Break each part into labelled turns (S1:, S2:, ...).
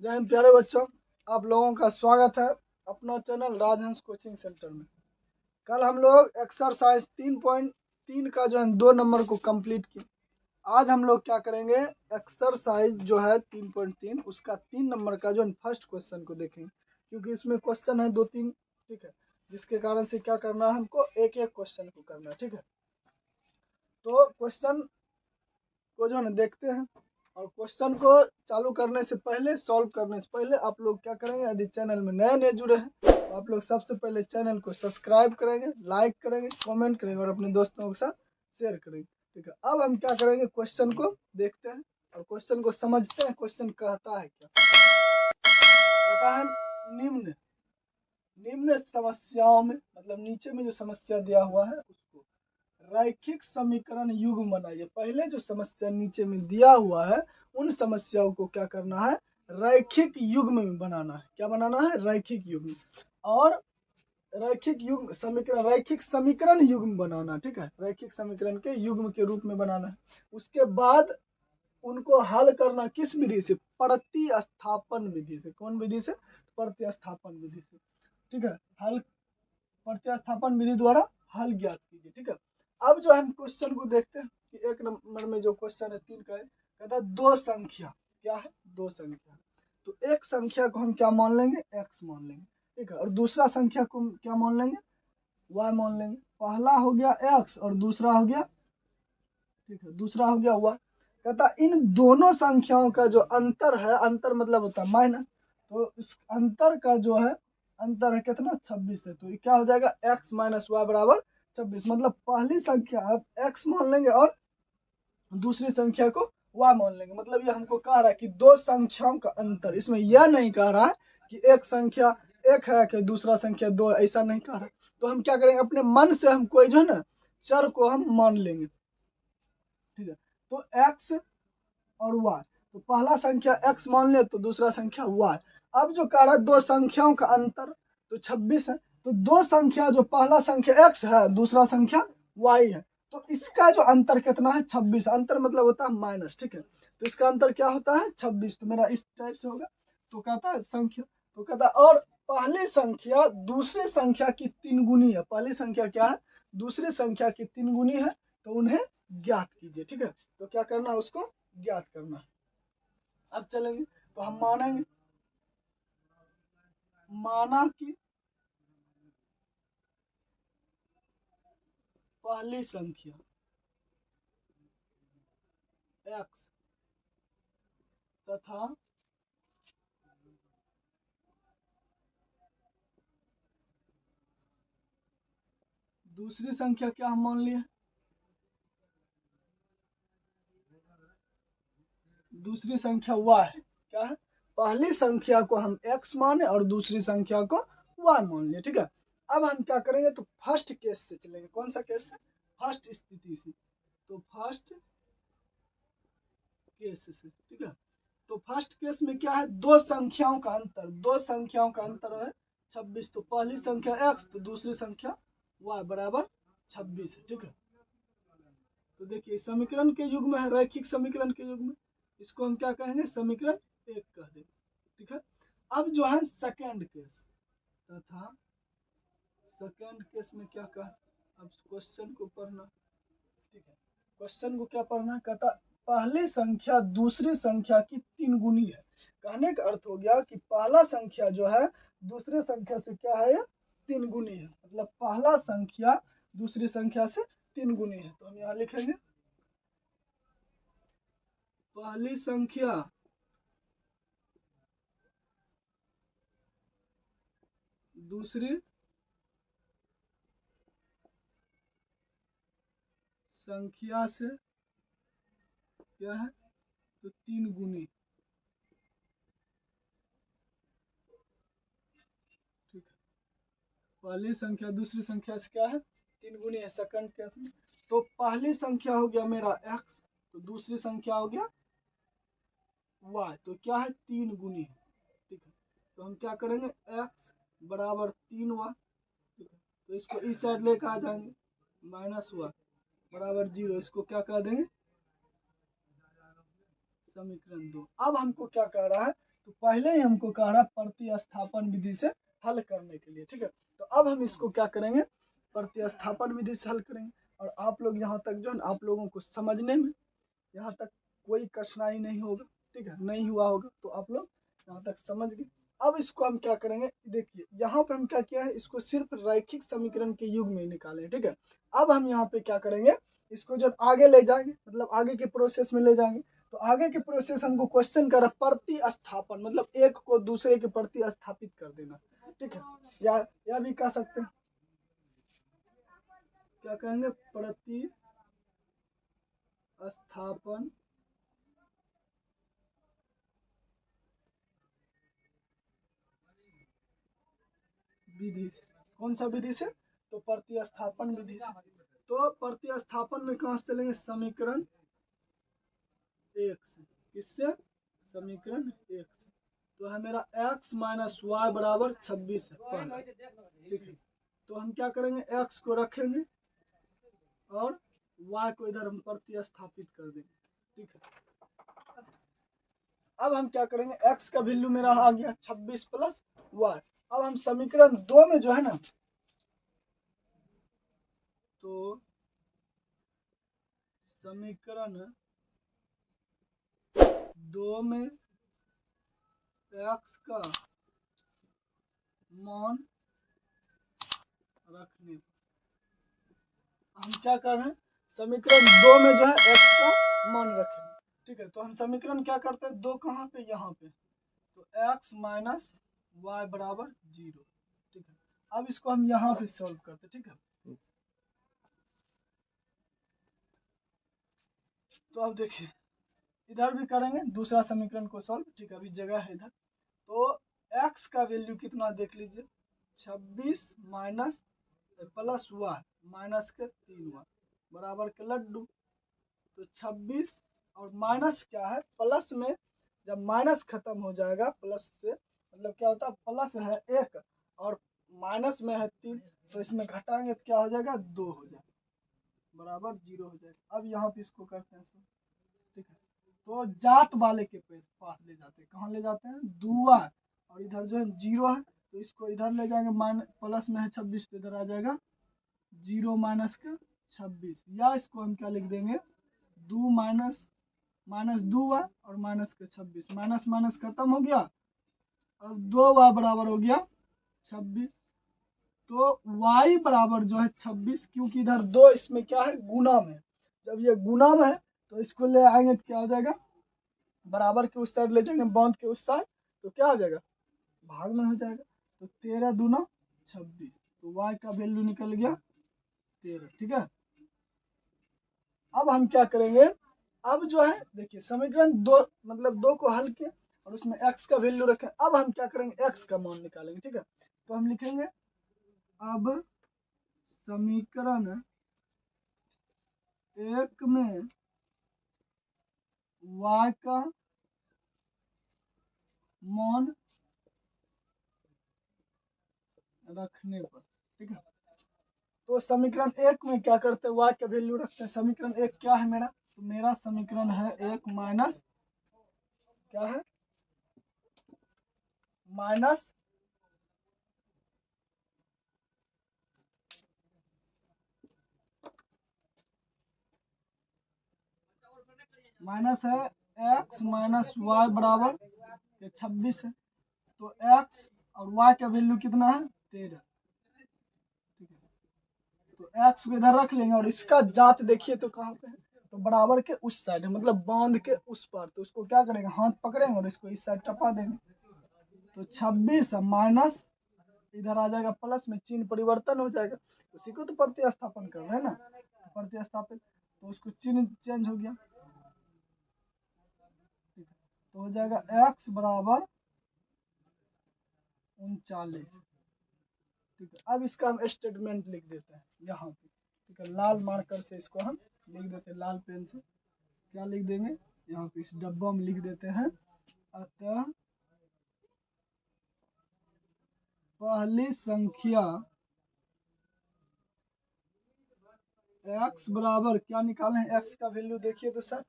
S1: जय हिंद प्यारे बच्चों, आप लोगों का स्वागत है अपना चैनल राजहंस कोचिंग सेंटर में। कल हम लोग एक्सरसाइज 3.3 का जो है 2 नंबर को कंप्लीट किए। आज हम लोग क्या करेंगे, एक्सरसाइज जो है 3.3 उसका 3 नंबर का जो है फर्स्ट क्वेश्चन को देखेंगे, क्योंकि इसमें क्वेश्चन है 2-3, ठीक है, जिसके कारण से क्या करना है, हमको एक एक क्वेश्चन को करना है, ठीक है। तो क्वेश्चन को जो है ना देखते हैं, और क्वेश्चन को चालू करने से पहले, सॉल्व करने से पहले आप लोग क्या करेंगे, यदि चैनल में नए नए जुड़े हैं तो आप लोग सबसे पहले चैनल को सब्सक्राइब करेंगे, लाइक करेंगे, कमेंट करेंगे और अपने दोस्तों के साथ शेयर करेंगे, ठीक है। अब हम क्या करेंगे, क्वेश्चन को देखते हैं और क्वेश्चन को समझते हैं। क्वेश्चन कहता है क्या, कहता है निम्न निम्न समस्याओं में, मतलब नीचे में जो समस्या दिया हुआ है उसको रैखिक समीकरण युग्म बनाइए। पहले जो समस्या नीचे में दिया हुआ है उन समस्याओं को क्या करना है, रैखिक युग्म में बनाना है। क्या बनाना है, रैखिक युग्म। और रैखिक समीकरण युग्म बनाना, ठीक है, रैखिक समीकरण के युग्म के रूप में बनाना है। उसके बाद उनको हल करना किस विधि से, प्रतिस्थापन विधि से। कौन विधि से, प्रतिस्थापन विधि से, ठीक है। हल प्रतिस्थापन विधि द्वारा हल ज्ञात कीजिए, ठीक है। अब जो हम क्वेश्चन को देखते हैं कि एक नंबर में जो क्वेश्चन है 3 का है, कहता है दो संख्या, क्या है, दो संख्या। तो एक संख्या को हम क्या मान लेंगे, x मान लेंगे, ठीक है, और दूसरा संख्या को हम क्या मान लेंगे, y मान लेंगे। पहला हो गया x और दूसरा हो गया, ठीक है, दूसरा हो गया y। कहता इन दोनों संख्याओं का जो अंतर है, अंतर मतलब होता है माइनस, तो इस अंतर का जो है, अंतर है कितना, 26 है। तो क्या हो जाएगा, x माइनस वाई बराबर 26। मतलब पहली संख्या आप x मान लेंगे और दूसरी संख्या को y मान लेंगे। मतलब ये हमको कह रहा है कि दो संख्याओं का अंतर, इसमें यह नहीं कह रहा है कि एक संख्या एक है कि दूसरा संख्या दो, ऐसा नहीं कह रहा है। तो हम क्या करेंगे, अपने मन से हम कोई जो है ना चर को हम मान लेंगे, ठीक है। तो x और y, तो पहला संख्या x मान ले तो दूसरा संख्या y। अब जो कह रहा है दो संख्याओं का अंतर, तो 26 है। तो दो संख्या, जो पहला संख्या x है, दूसरा संख्या y है, तो इसका जो अंतर कितना है, 26। अंतर मतलब होता है माइनस, ठीक है। तो इसका अंतर क्या होता है, 26। तो मेरा इस टाइप से होगा। तो कहता है संख्या, तो कहता है और पहली संख्या दूसरी संख्या की 3 गुनी है। पहली संख्या क्या है, दूसरी संख्या की 3 गुनी है, तो उन्हें ज्ञात कीजिए, ठीक है। तो क्या करना है, उसको ज्ञात करना है। अब चलेंगे तो हम मानेंगे, माना कि पहली संख्या x तथा दूसरी संख्या क्या हम मान लिए, दूसरी संख्या y है। क्या है, पहली संख्या को हम x माने और दूसरी संख्या को y मान लिए, ठीक है। अब हम क्या करेंगे, तो फर्स्ट केस से चलेंगे। कौन सा केस से, फर्स्ट स्थिति से। तो फर्स्ट केस से, ठीक है। तो फर्स्ट केस में क्या है, दो संख्याओं का अंतर, दो संख्याओं का अंतर है 26। तो पहली संख्या x तो दूसरी संख्या y बराबर 26 है, ठीक है। तो देखिए समीकरण के युग में है, रैखिक समीकरण के युग में, इसको हम क्या कहेंगे, समीकरण 1 कह देंगे, ठीक है। अब जो है सेकेंड केस तथा सेकेंड केस में क्या कहा, अब क्वेश्चन को पढ़ना, ठीक है। क्वेश्चन को क्या पढ़ना, कहता पहली संख्या दूसरी संख्या की 3 गुनी है। कहने का अर्थ हो गया कि पहला संख्या जो है दूसरी संख्या से क्या है, 3 गुनी है। मतलब पहला संख्या दूसरी संख्या से 3 गुनी है। तो हम यहाँ लिखेंगे पहली संख्या दूसरी संख्या से क्या है, तो 3 गुनी, ठीक है। पहली संख्या दूसरी संख्या से क्या है, 3 गुनी है सेकंड केस में। तो पहली संख्या हो गया मेरा x, तो दूसरी संख्या हो गया y, तो क्या है, 3 गुनी है, ठीक है। तो हम क्या करेंगे, x बराबर 3y, ठीक है। तो इसको इस साइड लेकर आ जाएंगे, माइनस y बराबर 0। इसको क्या कह देंगे, समीकरण 2। अब हमको क्या कह रहा है तो पहले ही हमको कह रहा प्रतिस्थापन विधि से हल करने के लिए, ठीक है। तो अब हम इसको क्या करेंगे, प्रतिस्थापन विधि से हल करेंगे। और आप लोग यहाँ तक जो है आप लोगों को समझने में यहाँ तक कोई कठिनाई नहीं होगा, ठीक है, नहीं हुआ होगा, तो आप लोग यहाँ तक समझ गए। अब इसको हम क्या करेंगे, देखिए यहाँ पे हम क्या किया है, इसको सिर्फ रैखिक समीकरण के युग में निकाले, ठीक है। अब हम यहाँ पे क्या करेंगे, इसको जब आगे ले जाएंगे, मतलब आगे के प्रोसेस में ले जाएंगे, तो आगे के प्रोसेस हमको क्वेश्चन कर प्रतिस्थापन, मतलब एक को दूसरे के प्रति स्थापित कर देना, ठीक है। या भी कह सकते हैं, क्या कहेंगे, प्रतिस्थापन विधि से। कौन सा विधि से, तो प्रतिस्थापन विधि से। तो प्रतिस्थापन में कहां से चलेंगे, समीकरण एक से। किससे, समीकरण एक से। तो है मेरा x माइनस वाई बराबर 26 है पहला, ठीक है। तो हम क्या करेंगे, x को रखेंगे और y को इधर हम प्रतिस्थापित कर देंगे, ठीक है। अब हम क्या करेंगे, x का वैल्यू मेरा आ गया 26 प्लस वाई। अब हम समीकरण 2 में जो है ना, तो समीकरण 2 में x का मान रखने, हम क्या कर रहे हैं, समीकरण 2 में जो है x का मान रखेंगे, ठीक है। तो हम समीकरण क्या करते हैं, 2 कहाँ पे, यहाँ पे, तो x माइनस वाई बराबर 0, ठीक है। अब इसको हम यहाँ पे सॉल्व करते, ठीक है। तो अब देखिए इधर भी करेंगे दूसरा समीकरण को सॉल्व, ठीक है, अभी जगह है इधर। तो x का वैल्यू कितना देख लीजिए, 26 माइनस प्लस वाई माइनस के 3y बराबर के लड्डू। तो 26 और माइनस क्या है, प्लस में जब माइनस खत्म हो जाएगा, प्लस से मतलब क्या होता है, प्लस है 1 और माइनस में है 3, तो इसमें घटाएंगे तो क्या हो जाएगा, 2 हो जाएगा बराबर 0 हो जाएगा। अब यहाँ पे इसको करते हैं, ठीक है। तो जात वाले के पास ले जाते हैं, कहाँ ले जाते हैं, दुआ, और इधर जो है 0 है, तो इसको इधर ले जाएंगे, प्लस में है 26, तो इधर आ जाएगा 0 माइनस का 26, या इसको हम क्या लिख देंगे, 2 माइनस माइनस 2y और माइनस का 26, माइनस माइनस खत्म हो गया, अब 2y बराबर हो गया 26। तो y बराबर जो है 26, क्योंकि इधर 2 इसमें क्या है, गुना में, जब ये गुना में है तो इसको ले आएंगे तो क्या हो जाएगा, बराबर के उस साइड ले जाएंगे, बांध के उस साइड, तो क्या हो जाएगा, भाग में हो जाएगा। तो 13 दूना 26, तो y का वैल्यू निकल गया 13, ठीक है। अब हम क्या करेंगे, अब जो है देखिए समीकरण 2 मतलब 2 को हल किया और उसमें x का वैल्यू रखें। अब हम क्या करेंगे, x का मान निकालेंगे, ठीक है। तो हम लिखेंगे, अब समीकरण 1 में y का मान रखने पर, ठीक है। तो समीकरण 1 में क्या करते हैं, y का वैल्यू रखते हैं। समीकरण 1 क्या है मेरा, तो मेरा समीकरण है 1 माइनस क्या है, माइनस माइनस है x माइनस वाई बराबर 26 है। तो x और y का वैल्यू कितना है, 13, ठीक है। तो x को इधर रख लेंगे और इसका जात देखिए तो कहाँ पे है, तो बराबर के उस साइड है, मतलब बांध के उस पर। तो उसको क्या करेंगे, हाथ पकड़ेंगे और इसको इस साइड टपा देंगे। तो 26 माइनस इधर आ जाएगा प्लस में, चिन्ह परिवर्तन हो जाएगा, उसी को तो प्रतिस्थापन कर रहे हैं ना, तो प्रतिस्थापित, तो उसको चिन्ह चेंज हो गया, ठीक है। तो हो जाएगा x बराबर 39, ठीक है। अब इसका हम स्टेटमेंट लिख देते हैं यहाँ पे, ठीक है, लाल मार्कर से इसको हम लिख देते हैं, लाल पेन से क्या लिख देंगे, यहाँ पे इस डब्बा में लिख देते हैं, अतः पहली संख्या x बराबर क्या निकाले हैं, x का वैल्यू देखिए तो सर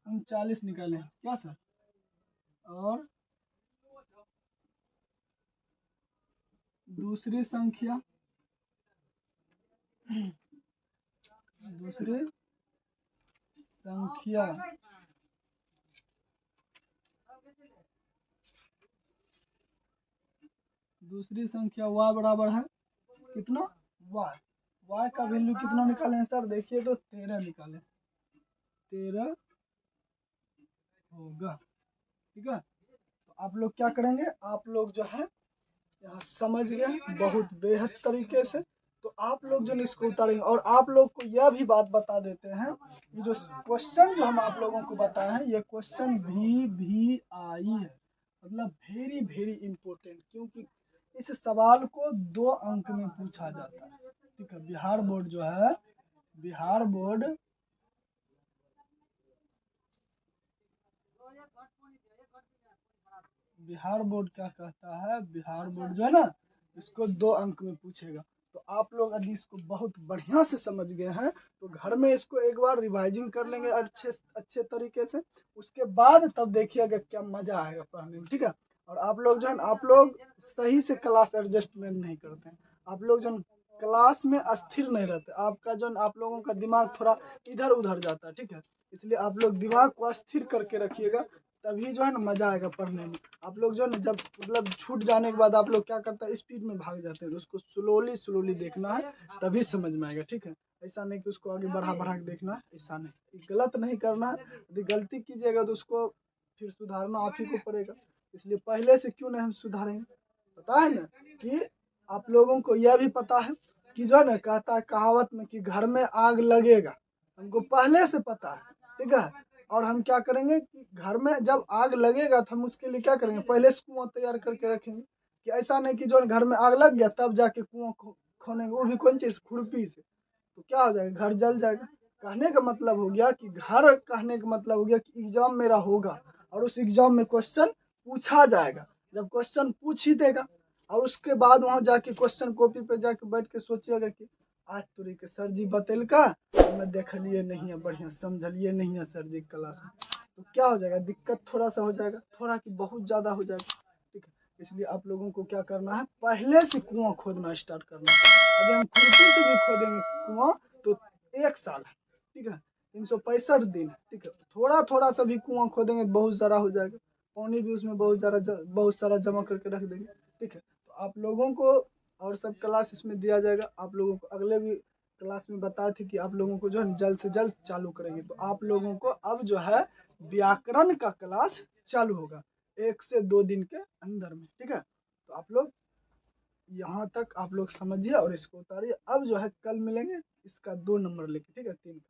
S1: 39 निकाले हैं क्या सर, और दूसरी संख्या दूसरी संख्या दूसरी संख्या y बराबर है कितना y का वैल्यू कितना निकालें सर? देखिए तो 13 निकालें, 13 होगा। ठीक है, तो आप लोग क्या करेंगे, आप लोग जो है यहाँ समझ गए बहुत बेहद तरीके से। तो आप लोग जो इसको उतारेंगे, और आप लोग को यह भी बात बता देते हैं, ये जो क्वेश्चन जो हम आप लोगों को बताए हैं, ये क्वेश्चन VVI है, मतलब वेरी वेरी इंपॉर्टेंट, क्योंकि इस सवाल को 2 अंक में पूछा जाता है। ठीक है, बिहार बोर्ड जो है, बिहार बोर्ड क्या कहता है, बिहार बोर्ड जो है ना, इसको 2 अंक में पूछेगा। तो आप लोग यदि इसको बहुत बढ़िया से समझ गए हैं तो घर में इसको एक बार रिवाइजिंग कर लेंगे अच्छे तरीके से, उसके बाद तब देखिएगा क्या मजा आएगा पढ़ने में। ठीक है, और आप लोग जो है, आप लोग सही से क्लास एडजस्टमेंट नहीं करते हैं, आप लोग जो क्लास में अस्थिर नहीं रहते, आपका जो आप लोगों का दिमाग थोड़ा इधर उधर जाता है। ठीक है, इसलिए आप लोग दिमाग को अस्थिर करके रखिएगा, तभी जो है ना मजा आएगा पढ़ने में। आप लोग जो है ना, जब मतलब छूट जाने के बाद आप लोग क्या करते हैं, स्पीड में भाग जाते हैं, तो उसको स्लोली देखना है, तभी समझ में आएगा। ठीक है, ऐसा नहीं कि उसको आगे बढ़ा के देखना है, ऐसा नहीं, गलत नहीं करना है। यदि गलती कीजिएगा तो उसको फिर सुधारना आप ही को पड़ेगा, इसलिए पहले से क्यों नहीं हम सुधारेंगे। पता है ना कि आप लोगों को यह भी पता है कि जो है ना, कहता है कहावत में कि घर में आग लगेगा, हमको पहले से पता है। ठीक है, और हम क्या करेंगे कि घर में जब आग लगेगा तो हम उसके लिए क्या करेंगे, पहले से कुआं तैयार करके रखेंगे, कि ऐसा नहीं कि जो घर में आग लग गया तब जाके कुआं खोनेंगे, वो भी कौन चीज, खुरपी से, तो क्या हो जाएगा, घर जल जाएगा। कहने का मतलब हो गया कि घर, कहने का मतलब हो गया कि एग्जाम मेरा होगा और उस एग्जाम में क्वेश्चन पूछा जाएगा। जब क्वेश्चन पूछ ही देगा और उसके बाद वहां जाके क्वेश्चन कॉपी पे जाके बैठ के सोचिएगा कि आज तोरी के सर जी बतेलका, मैं देखलिए नहीं है, बढ़िया समझलिए नहीं है सर जी क्लास में, तो क्या हो जाएगा, दिक्कत थोड़ा सा हो जाएगा, थोड़ा कि बहुत ज्यादा हो जाएगा। ठीक है, इसलिए आप लोगों को क्या करना है, पहले से कुआं खोदना स्टार्ट करना है। अगर हम खुरपी से भी खोदेंगे कुआं तो 1 साल है। ठीक है, 365 दिन। ठीक है, थोड़ा थोड़ा सा भी कुआं खोदेंगे बहुत सारा हो जाएगा, पानी भी उसमें बहुत सारा जमा करके रख देंगे। ठीक है, तो आप लोगों को और सब क्लास इसमें दिया जाएगा, आप लोगों को अगले भी क्लास में बताए थे कि आप लोगों को जो है जल्द से जल्द चालू करेंगे। तो आप लोगों को अब जो है व्याकरण का क्लास चालू होगा 1 से 2 दिन के अंदर में। ठीक है, तो आप लोग यहाँ तक आप लोग समझिए और इसको उतारिए। अब जो है कल मिलेंगे इसका 2 नंबर लेके, ठीक है, 3 का।